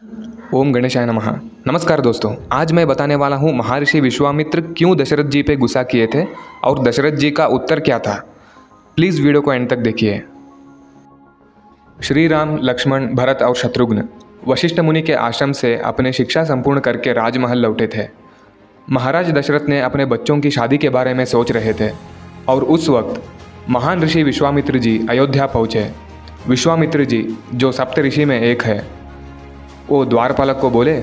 ओम गणेशाय नमः। नमस्कार दोस्तों, आज मैं बताने वाला हूँ महर्षि विश्वामित्र क्यों दशरथ जी पे गुस्सा किए थे और दशरथ जी का उत्तर क्या था। प्लीज़ वीडियो को एंड तक देखिए। श्री राम, लक्ष्मण, भरत और शत्रुघ्न वशिष्ठ मुनि के आश्रम से अपने शिक्षा संपूर्ण करके राजमहल लौटे थे। महाराज दशरथ ने अपने बच्चों की शादी के बारे में सोच रहे थे और उस वक्त महान ऋषि विश्वामित्र जी अयोध्या पहुँचे। विश्वामित्र जी जो सप्त ऋषि में एक है, वो द्वारपालक को बोले,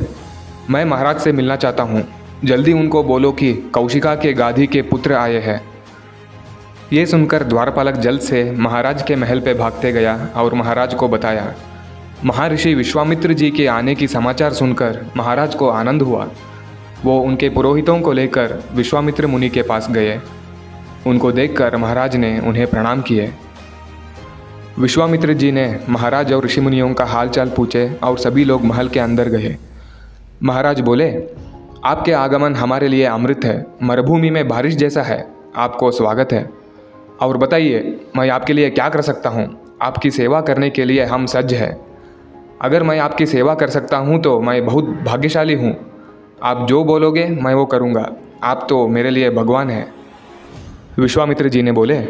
मैं महाराज से मिलना चाहता हूँ, जल्दी उनको बोलो कि कौशिका के गाधी के पुत्र आए हैं। ये सुनकर द्वारपालक जल्द से महाराज के महल पे भागते गया और महाराज को बताया। महर्षि विश्वामित्र जी के आने की समाचार सुनकर महाराज को आनंद हुआ। वो उनके पुरोहितों को लेकर विश्वामित्र मुनि के पास गए। उनको देखकर महाराज ने उन्हें प्रणाम किए। विश्वामित्र जी ने महाराज और ऋषि मुनियों का हालचाल पूछे और सभी लोग महल के अंदर गए। महाराज बोले, आपके आगमन हमारे लिए अमृत है, मरुभूमि में बारिश जैसा है। आपको स्वागत है और बताइए मैं आपके लिए क्या कर सकता हूँ। आपकी सेवा करने के लिए हम सज्ज हैं। अगर मैं आपकी सेवा कर सकता हूँ तो मैं बहुत भाग्यशाली हूँ। आप जो बोलोगे मैं वो करूँगा। आप तो मेरे लिए भगवान हैं। विश्वामित्र जी ने बोले,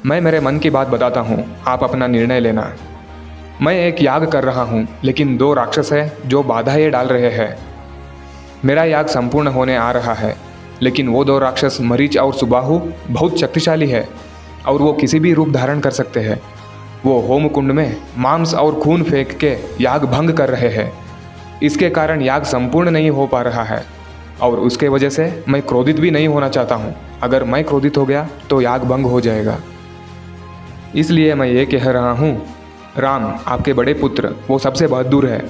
मैं मेरे मन की बात बताता हूँ, आप अपना निर्णय लेना। मैं एक याग कर रहा हूँ, लेकिन 2 राक्षस हैं जो बाधाएं डाल रहे हैं। मेरा याग संपूर्ण होने आ रहा है, लेकिन वो 2 राक्षस मरीच और सुबाहु बहुत शक्तिशाली है और वो किसी भी रूप धारण कर सकते हैं। वो होम कुंड में मांस और खून फेंक के याग भंग कर रहे हैं। इसके कारण याग संपूर्ण नहीं हो पा रहा है और उसके वजह से मैं क्रोधित भी नहीं होना चाहता हूँ। अगर मैं क्रोधित हो गया तो याग भंग हो जाएगा। इसलिए मैं ये कह रहा हूँ, राम आपके बड़े पुत्र वो सबसे बहादुर है,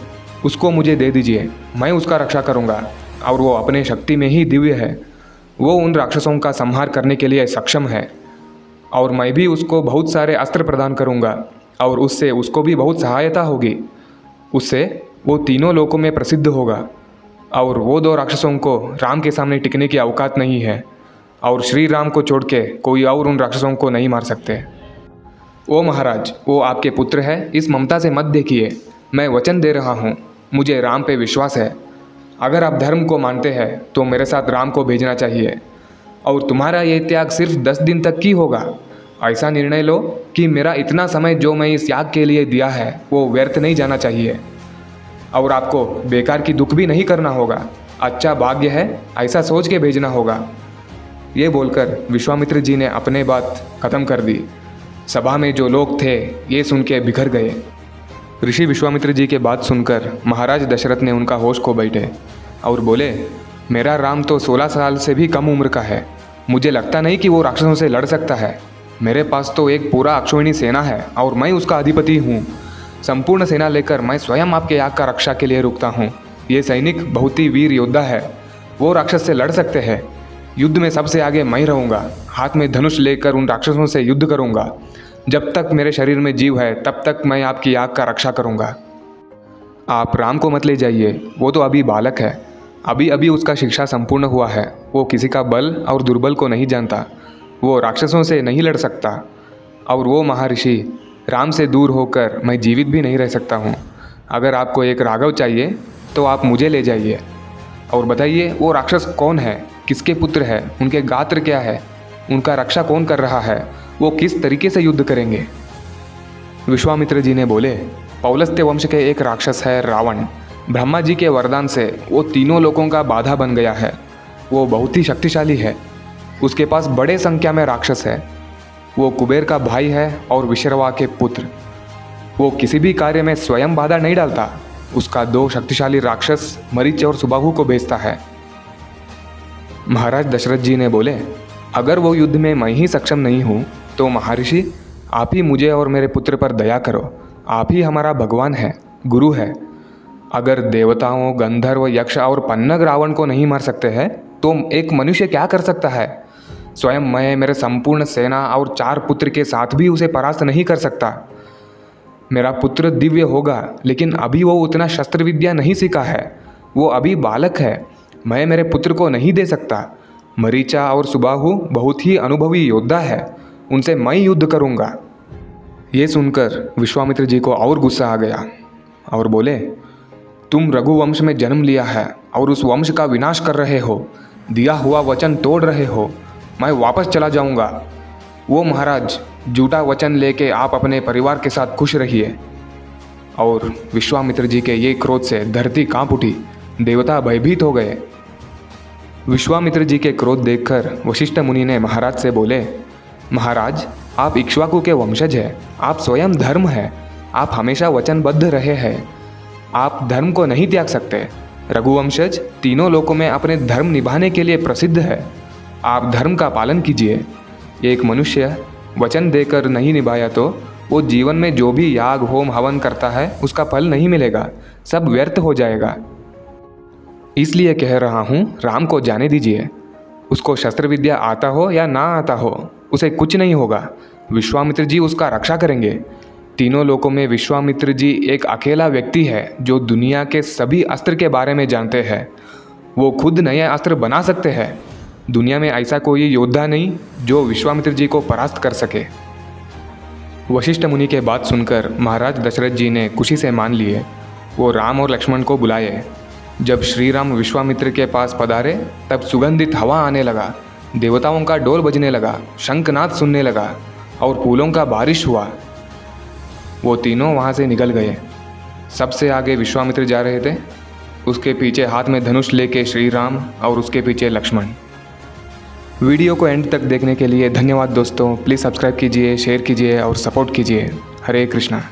उसको मुझे दे दीजिए। मैं उसका रक्षा करूँगा और वो अपने शक्ति में ही दिव्य है। वो उन राक्षसों का संहार करने के लिए सक्षम है और मैं भी उसको बहुत सारे अस्त्र प्रदान करूँगा और उससे उसको भी बहुत सहायता होगी। उससे वो तीनों लोकों में प्रसिद्ध होगा और वो 2 राक्षसों को राम के सामने टिकने की औकात नहीं है और श्री राम को छोड़ के कोई और उन राक्षसों को नहीं मार सकते। ओ महाराज, वो आपके पुत्र है, इस ममता से मत देखिए। मैं वचन दे रहा हूँ, मुझे राम पे विश्वास है। अगर आप धर्म को मानते हैं तो मेरे साथ राम को भेजना चाहिए और तुम्हारा ये त्याग सिर्फ 10 दिन तक की होगा। ऐसा निर्णय लो कि मेरा इतना समय जो मैं इस याग के लिए दिया है वो व्यर्थ नहीं जाना चाहिए और आपको बेकार की दुख भी नहीं करना होगा। अच्छा भाग्य है, ऐसा सोच के भेजना होगा। ये बोलकर विश्वामित्र जी ने अपने बात खत्म कर दी। सभा में जो लोग थे ये सुन के बिखर गए। ऋषि विश्वामित्र जी के बात सुनकर महाराज दशरथ ने उनका होश खो बैठे और बोले, मेरा राम तो 16 साल से भी कम उम्र का है। मुझे लगता नहीं कि वो राक्षसों से लड़ सकता है। मेरे पास तो एक पूरा अक्षौहिणी सेना है और मैं उसका अधिपति हूँ। संपूर्ण सेना लेकर मैं स्वयं आपके याग का रक्षा के लिए रुकता हूँ। ये सैनिक बहुत ही वीर योद्धा है, वो राक्षस से लड़ सकते हैं। युद्ध में सबसे आगे मैं रहूँगा। हाथ में धनुष लेकर उन राक्षसों से युद्ध करूँगा। जब तक मेरे शरीर में जीव है तब तक मैं आपकी आग का रक्षा करूँगा। आप राम को मत ले जाइए, वो तो अभी बालक है। अभी अभी उसका शिक्षा संपूर्ण हुआ है। वो किसी का बल और दुर्बल को नहीं जानता। वो राक्षसों से नहीं लड़ सकता और वो महर्षि राम से दूर होकर मैं जीवित भी नहीं रह सकता हूँ। अगर आपको एक राघव चाहिए तो आप मुझे ले जाइए और बताइए वो राक्षस कौन है, किसके पुत्र है, उनके गात्र क्या है, उनका रक्षा कौन कर रहा है, वो किस तरीके से युद्ध करेंगे। विश्वामित्र जी ने बोले, पौलस्त्य वंश के एक राक्षस है रावण। ब्रह्मा जी के वरदान से वो तीनों लोगों का बाधा बन गया है। वो बहुत ही शक्तिशाली है। उसके पास बड़े संख्या में राक्षस है। वो कुबेर का भाई है और विश्रवा के पुत्र। वो किसी भी कार्य में स्वयं बाधा नहीं डालता। उसका 2 शक्तिशाली राक्षस मरीच और सुबाहु को भेजता है। महाराज दशरथ जी ने बोले, अगर वो युद्ध में मैं ही सक्षम नहीं हूँ तो महर्षि आप ही मुझे और मेरे पुत्र पर दया करो। आप ही हमारा भगवान है, गुरु है। अगर देवताओं, गंधर्व, यक्ष और पन्नग रावण को नहीं मार सकते हैं तो एक मनुष्य क्या कर सकता है। स्वयं मैं मेरे संपूर्ण सेना और 4 पुत्र के साथ भी उसे परास्त नहीं कर सकता। मेरा पुत्र दिव्य होगा, लेकिन अभी वो उतना शस्त्र विद्या नहीं सीखा है। वो अभी बालक है। मैं मेरे पुत्र को नहीं दे सकता। मरीचा और सुबाहु बहुत ही अनुभवी योद्धा है, उनसे मैं युद्ध करूँगा। ये सुनकर विश्वामित्र जी को और गुस्सा आ गया और बोले, तुम रघुवंश में जन्म लिया है और उस वंश का विनाश कर रहे हो, दिया हुआ वचन तोड़ रहे हो। मैं वापस चला जाऊंगा। वो महाराज, झूठा वचन लेके आप अपने परिवार के साथ खुश रहिए। और विश्वामित्र जी के ये क्रोध से धरती कांप उठी, देवता भयभीत हो गए। विश्वामित्र जी के क्रोध देखकर वशिष्ठ मुनि ने महाराज से बोले, महाराज, आप इक्ष्वाकु के वंशज हैं, आप स्वयं धर्म है, आप हमेशा वचनबद्ध रहे हैं, आप धर्म को नहीं त्याग सकते। रघुवंशज तीनों लोकों में अपने धर्म निभाने के लिए प्रसिद्ध है, आप धर्म का पालन कीजिए। एक मनुष्य वचन देकर नहीं निभाया तो वो जीवन में जो भी याग होम हवन करता है उसका फल नहीं मिलेगा, सब व्यर्थ हो जाएगा। इसलिए कह रहा हूँ, राम को जाने दीजिए। उसको शस्त्र विद्या आता हो या ना आता हो, उसे कुछ नहीं होगा। विश्वामित्र जी उसका रक्षा करेंगे। तीनों लोकों में विश्वामित्र जी एक अकेला व्यक्ति है जो दुनिया के सभी अस्त्र के बारे में जानते हैं। वो खुद नए अस्त्र बना सकते हैं। दुनिया में ऐसा कोई योद्धा नहीं जो विश्वामित्र जी को परास्त कर सके। वशिष्ठ मुनि के बात सुनकर महाराज दशरथ जी ने खुशी से मान लिए। वो राम और लक्ष्मण को बुलाए। जब श्री राम विश्वामित्र के पास पधारे तब सुगंधित हवा आने लगा, देवताओं का डोल बजने लगा, शंखनाद सुनने लगा और फूलों का बारिश हुआ। वो तीनों वहाँ से निकल गए। सबसे आगे विश्वामित्र जा रहे थे, उसके पीछे हाथ में धनुष लेके श्री राम और उसके पीछे लक्ष्मण। वीडियो को एंड तक देखने के लिए धन्यवाद दोस्तों। प्लीज़ सब्सक्राइब कीजिए, शेयर कीजिए और सपोर्ट कीजिए। हरे कृष्णा।